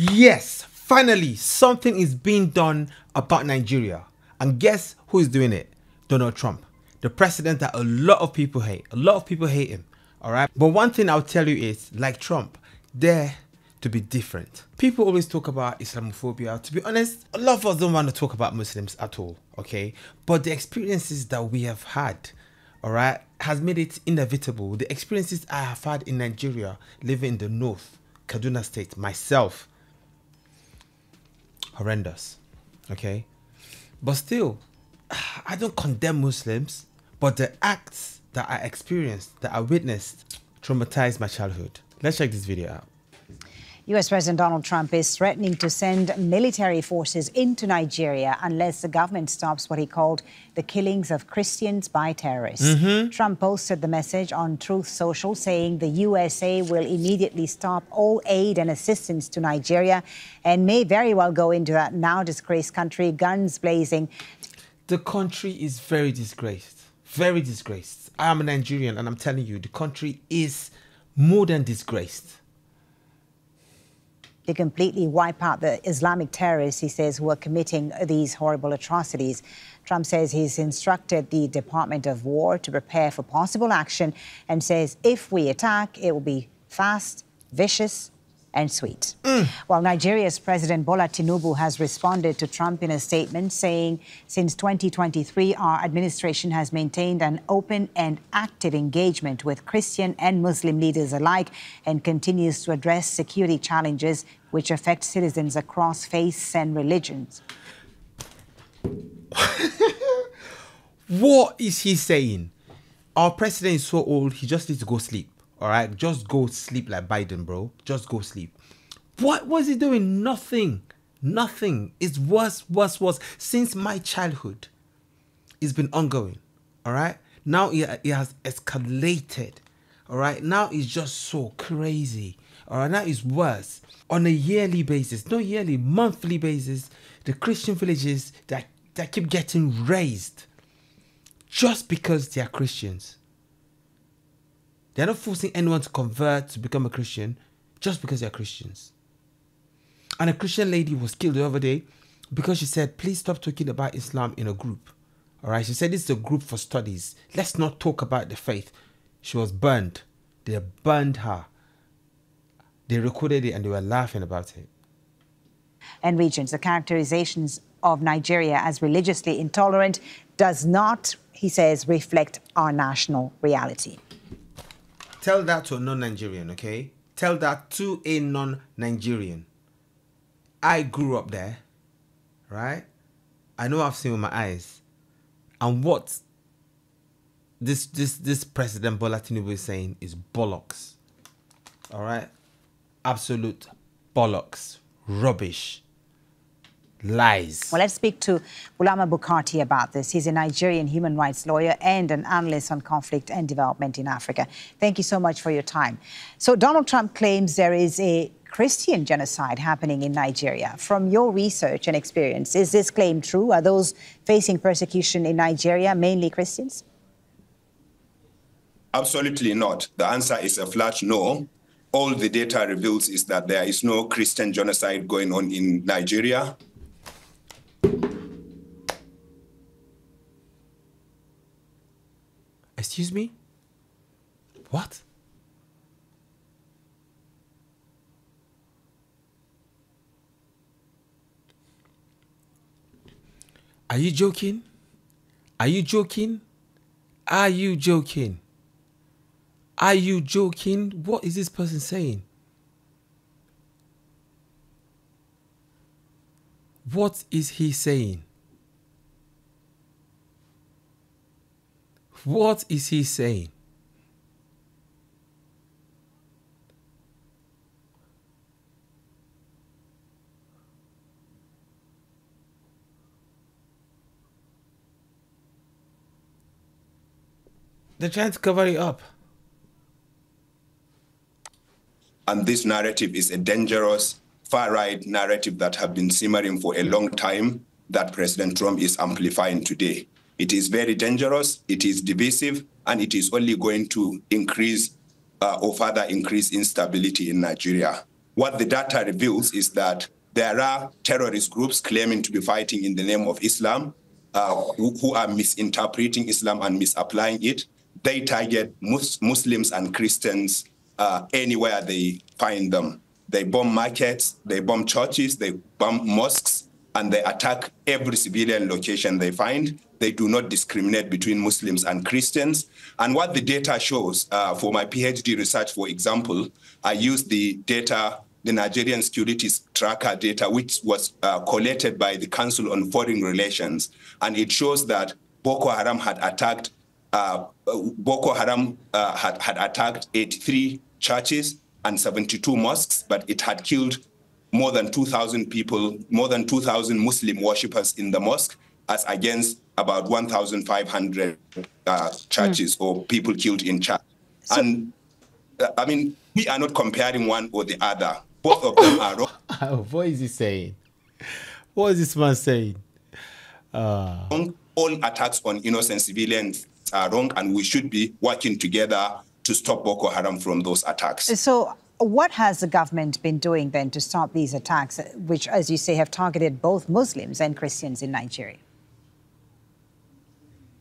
Yes, finally, something is being done about Nigeria. And guess who is doing it? Donald Trump, the president that a lot of people hate. A lot of people hate him, all right? But one thing I'll tell you is, like Trump, dare to be different. People always talk about Islamophobia. To be honest, a lot of us don't want to talk about Muslims at all, okay? But the experiences that we have had, all right, has made it inevitable. The experiences I have had in Nigeria, living in the north, Kaduna State, myself, horrendous, okay? But still, I don't condemn Muslims, but the acts that I experienced, that I witnessed, traumatized my childhood. Let's check this video out. U.S. President Donald Trump is threatening to send military forces into Nigeria unless the government stops what he called the killings of Christians by terrorists. Trump posted the message on Truth Social, saying the USA will immediately stop all aid and assistance to Nigeria and may very well go into that now disgraced country, guns blazing. The country is very disgraced. Very disgraced. I am a Nigerian and I'm telling you, the country is more than disgraced. To completely wipe out the Islamic terrorists, he says, who are committing these horrible atrocities. Trump says he's instructed the Department of War to prepare for possible action and says if we attack, it will be fast, vicious, and sweet. Well, Nigeria's President Bola Tinubu has responded to Trump in a statement saying since 2023, our administration has maintained an open and active engagement with Christian and Muslim leaders alike and continues to address security challenges which affect citizens across faiths and religions. What is he saying? Our president is so old, he just needs to go sleep. All right, just go sleep like Biden, bro. Just go sleep. What was he doing? Nothing. Nothing. It's worse. Since my childhood, it's been ongoing. All right. Now it has escalated. All right. Now it's just so crazy. All right. Now it's worse. On a yearly basis, not yearly, monthly basis, the Christian villages that keep getting razed just because they are Christians. They're not forcing anyone to convert to become a Christian just because they're Christians. And a Christian lady was killed the other day because she said, please stop talking about Islam in a group. All right. She said, this is a group for studies. Let's not talk about the faith. She was burned. They burned her. They recorded it and they were laughing about it. And regions, the characterizations of Nigeria as religiously intolerant does not, he says, reflect our national reality. Tell that to a non-Nigerian, okay? Tell that to a non-Nigerian. I grew up there, right? I know I've seen with my eyes. And what this President Bola Tinubu is saying is bollocks. All right? Absolute bollocks. Rubbish. Lies. Well, let's speak to Bulama Bukati about this. He's a Nigerian human rights lawyer and an analyst on conflict and development in Africa. Thank you so much for your time. So Donald Trump claims there is a Christian genocide happening in Nigeria. From your research and experience, is this claim true? Are those facing persecution in Nigeria mainly Christians? Absolutely not. The answer is a flat no. All the data reveals is that there is no Christian genocide going on in Nigeria. Excuse me? What? Are you joking? Are you joking? Are you joking? Are you joking? What is this person saying? What is he saying? What is he saying? They're trying to cover it up. And this narrative is a dangerous, far-right narrative that has been simmering for a long time that President Trump is amplifying today. It is very dangerous, it is divisive, and it is only going to increase or further increase instability in Nigeria. what the data reveals is that there are terrorist groups claiming to be fighting in the name of Islam, who are misinterpreting Islam and misapplying it. They target Muslims and Christians anywhere they find them. They bomb markets, they bomb churches, they bomb mosques, and they attack every civilian location they find. They do not discriminate between Muslims and Christians. And what the data shows, for my PhD research, for example, I used the data, the Nigerian Securities Tracker data, which was collated by the Council on Foreign Relations. And it shows that Boko Haram had attacked had attacked 83 churches and 72 mosques, but it had killed more than 2,000 people, more than 2,000 Muslim worshippers in the mosque, as against about 1,500 churches or people killed in church. So, and I mean, we are not comparing one or the other. Both of them are wrong. What is he saying? What is this man saying? All attacks on innocent civilians are wrong, and we should be working together to stop Boko Haram from those attacks. So what has the government been doing then to stop these attacks, which, as you say, have targeted both Muslims and Christians in Nigeria?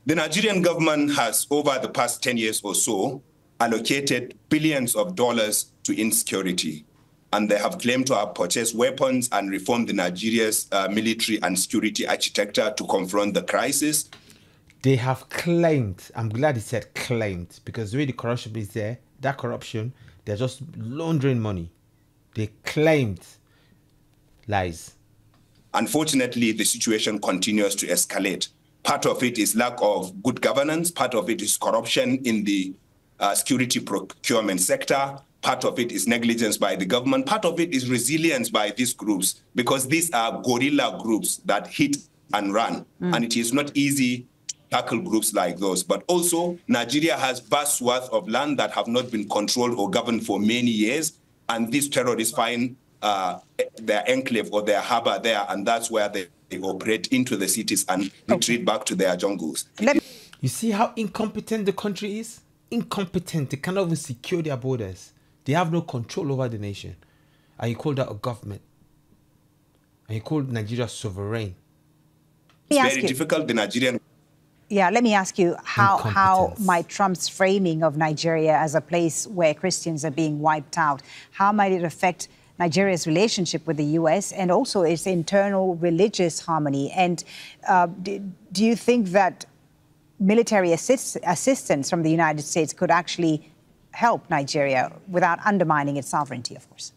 The Nigerian government has, over the past 10 years or so, allocated billions of dollars to insecurity. And they have claimed to have purchased weapons and reformed the Nigeria's military and security architecture to confront the crisis. They have claimed, I'm glad he said claimed, because the way the corruption is there, that corruption, they're just laundering money. They claimed lies. Unfortunately, the situation continues to escalate. Part of it is lack of good governance. Part of it is corruption in the security procurement sector. Part of it is negligence by the government. Part of it is resilience by these groups, because these are guerrilla groups that hit and run. And it is not easy to tackle groups like those. But also, Nigeria has vast swaths of land that have not been controlled or governed for many years. And these terrorists find their enclave or their harbor there, and that's where they operate into the cities and retreat back to their jungles. You see how incompetent the country is? Incompetent. They cannot even secure their borders. They have no control over the nation. And you call that a government. And you call Nigeria sovereign. It's very difficult, the Nigerian... Yeah, let me ask you, how might Trump's framing of Nigeria as a place where Christians are being wiped out, how might it affect Nigeria's relationship with the U.S. and also its internal religious harmony? And do you think that military assistance from the United States could actually help Nigeria without undermining its sovereignty, of course?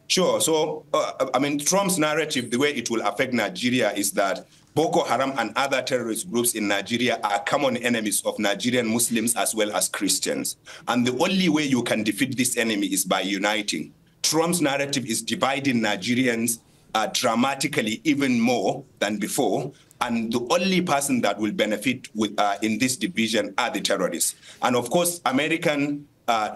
Sure. So, I mean, Trump's narrative, the way it will affect Nigeria is that Boko Haram and other terrorist groups in Nigeria are common enemies of Nigerian Muslims as well as Christians. And the only way you can defeat this enemy is by uniting. Trump's narrative is dividing Nigerians dramatically, even more than before. And the only person that will benefit in this division are the terrorists. And of course, American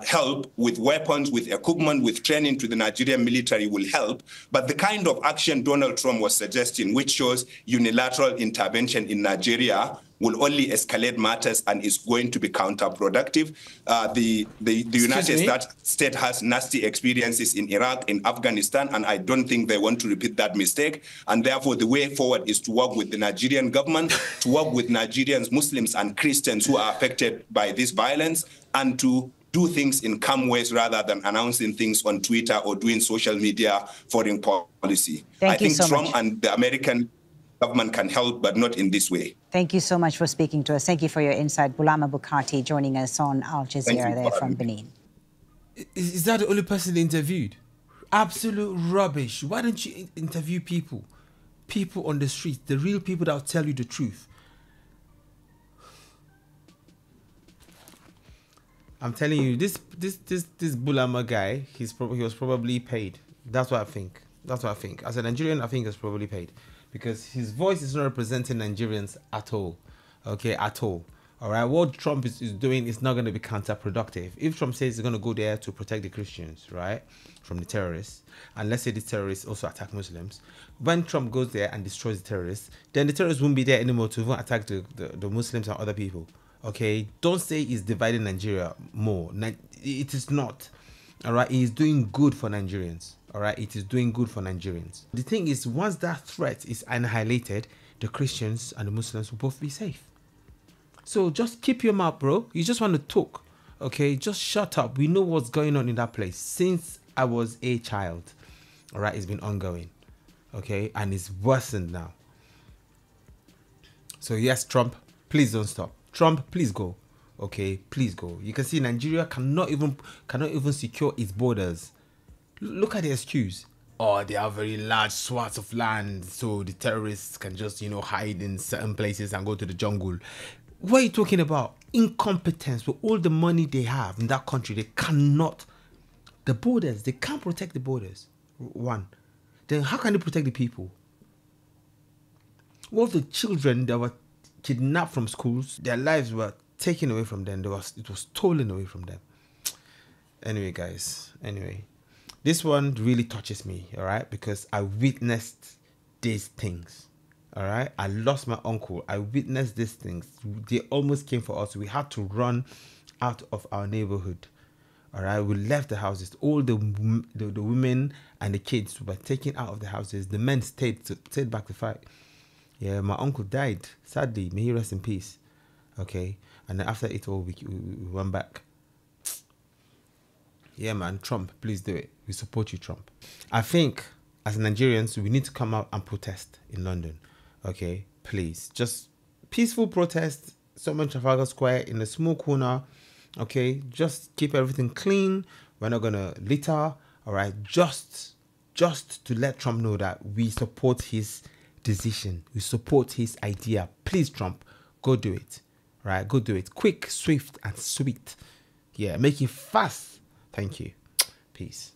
help with weapons, with equipment, with training to the Nigerian military will help. But the kind of action Donald Trump was suggesting, which shows unilateral intervention in Nigeria, will only escalate matters and is going to be counterproductive. The United States has nasty experiences in Iraq, in Afghanistan, and I don't think they want to repeat that mistake. And therefore, the way forward is to work with the Nigerian government, to work with Nigerians, Muslims, and Christians who are affected by this violence, and to do things in calm ways rather than announcing things on Twitter or doing social media foreign policy. I think Trump and the American government can help, but not in this way. Thank you so much for speaking to us. Thank you for your insight. Bulama Bukati joining us on Al Jazeera there from Benin. Is that the only person they interviewed? Absolute rubbish. Why don't you interview people? People on the streets, the real people that will tell you the truth. I'm telling you, this Bulama guy, he was probably paid. That's what I think. That's what I think. As a Nigerian, I think he was probably paid. Because his voice is not representing Nigerians at all. Okay, at all. All right, what Trump is doing is not going to be counterproductive. If Trump says he's going to go there to protect the Christians, right, from the terrorists, and let's say the terrorists also attack Muslims, when Trump goes there and destroys the terrorists, then the terrorists won't be there anymore to even attack the Muslims and other people. Okay, don't say it's dividing Nigeria more. It is not. All right, it is doing good for Nigerians. All right, it is doing good for Nigerians. The thing is, once that threat is annihilated, the Christians and the Muslims will both be safe. So just keep your mouth, bro. You just want to talk, okay? Just shut up. We know what's going on in that place since I was a child. All right, it's been ongoing, okay? And it's worsened now. So yes, Trump, please don't stop. Trump, please go. Okay, please go. You can see Nigeria cannot even secure its borders. Look at the excuse. Oh, they have very large swaths of land, so the terrorists can just, hide in certain places and go to the jungle. What are you talking about? Incompetence. With all the money they have in that country, they cannot. The borders, they can't protect the borders. One. Then how can they protect the people? What of the children that were kidnapped from schools? Their lives were taken away from them. It was stolen away from them. Anyway, guys. This one really touches me, all right? Because I witnessed these things, all right? I lost my uncle. I witnessed these things. They almost came for us. We had to run out of our neighborhood, all right? We left the houses. All the women and the kids were taken out of the houses. The men stayed back to fight. Yeah, my uncle died. Sadly, may he rest in peace. Okay, and then after it all, we went back. Yeah, man, Trump, please do it. We support you, Trump. I think as Nigerians, we need to come out and protest in London. Okay, please, just peaceful protest. Somewhere in Trafalgar Square in a small corner. Okay, just keep everything clean. We're not gonna litter. All right, just to let Trump know that we support his decision. We support his idea. Please, Trump, go do it. Right, go do it. Quick, swift, and sweet. Yeah, make it fast. Thank you. Peace.